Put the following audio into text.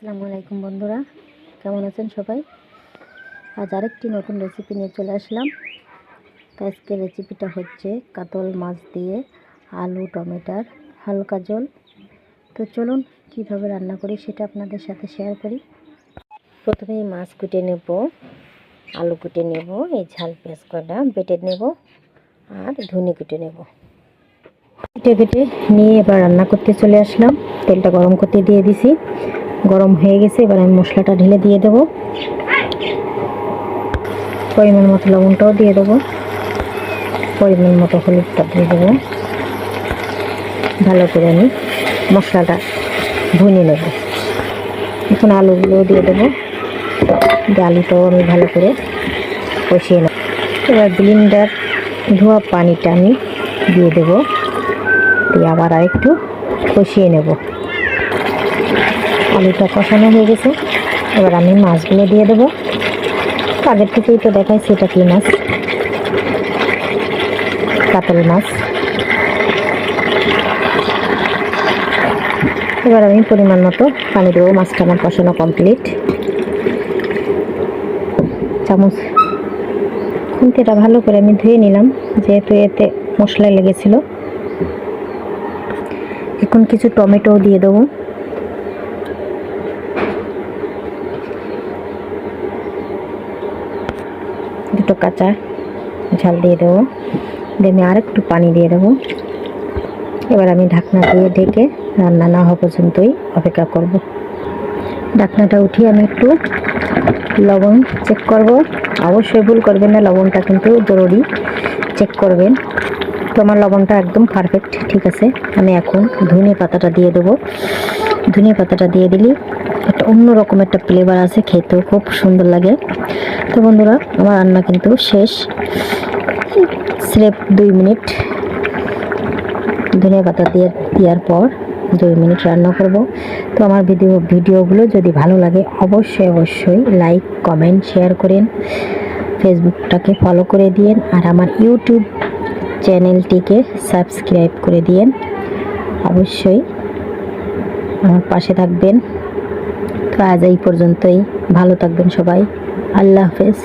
আসসালামু আলাইকুম বন্ধুরা, কেমন আছেন সবাই? আজ আরেকটি নতুন রেসিপি নিয়ে চলে আসলাম। তো আজকের রেসিপিটা হচ্ছে কাতল মাছ দিয়ে আলু টমেটোর হালকা ঝোল। তো চলুন কীভাবে রান্না করি সেটা আপনাদের সাথে শেয়ার করি। প্রথমেই মাছ কুটে নেব, আলু কুটে নেব, এই ঝাল পেঁয়াজ কটা বেটে নেব আর ধনে কুটে নেব। কেটে কেটে নিয়ে এবার রান্না করতে চলে আসলাম। তেলটা গরম করতে দিয়ে দিছি, গরম হয়ে গেছে। এবার আমি মশলাটা ঢেলে দিয়ে দেব। পরিমাণ মতো লবণটাও দিয়ে দেবো, পরিমাণ মতো হলুদটা দিয়ে দেবো। ভালো করে আমি মশলাটা ভুনে নেব। এখন আলুগুলোও দিয়ে দেবো, আলুটাও আমি ভালো করে কষিয়ে নেব। এবার ব্লেন্ডার ধোয়া পানিটা আমি দিয়ে দেবো, দিয়ে আবার আরেকটু কষিয়ে নেব। আলুটা কষানো হয়ে গেছে, এবার আমি মাছগুলো দিয়ে দেবো। আগের থেকেই তো দেখাইছি এটা কি মাছ, কাতল মাছ। এবার আমি পরিমাণ মতো পানি দেবো। মাছটা আমার কষানো কমপ্লিট। চামচ খুন্তিটা ভালো করে আমি ধুয়ে নিলাম, যেহেতু এতে মশলা লেগেছিল। এখন কিছু টমেটো দিয়ে দেবো, দুটো কাঁচা ঝাল দিয়ে দেবো, দিয়ে আমি আরেকটু পানি দিয়ে দেবো। এবার আমি ঢাকনা দিয়ে ঢেকে রান্না না হওয়া পর্যন্তই অপেক্ষা করব। ঢাকনাটা উঠিয়ে আমি একটু লবণ চেক করব। অবশ্যই ভুল করবেন না, লবণটা কিন্তু জরুরি, চেক করবেন। তো আমার লবণটা একদম পারফেক্ট, ঠিক আছে। আমি এখন ধনে পাতাটা দিয়ে দেবো। ধনে পাতাটা দিয়ে দিলে একটা অন্যরকম একটা ফ্লেভার আছে, খেতেও খুব সুন্দর লাগে। তো বন্ধুরা, আমার রান্না কিন্তু শেষ। স্রেফ 2 মিনিট ধনে পাতা দেওয়ার পর 2 মিনিট রান্না করব। তো আমার ভিডিওগুলো যদি ভালো লাগে অবশ্যই লাইক কমেন্ট শেয়ার করেন, ফেসবুকটাকে ফলো করে দিন, আর আমার ইউটিউব চ্যানেলটিকে সাবস্ক্রাইব করে দিন। অবশ্যই আমার পাশে থাকবেন। তো আজ এই পর্যন্তই, ভালো থাকবেন সবাই। আল্লাহ হাফেজ।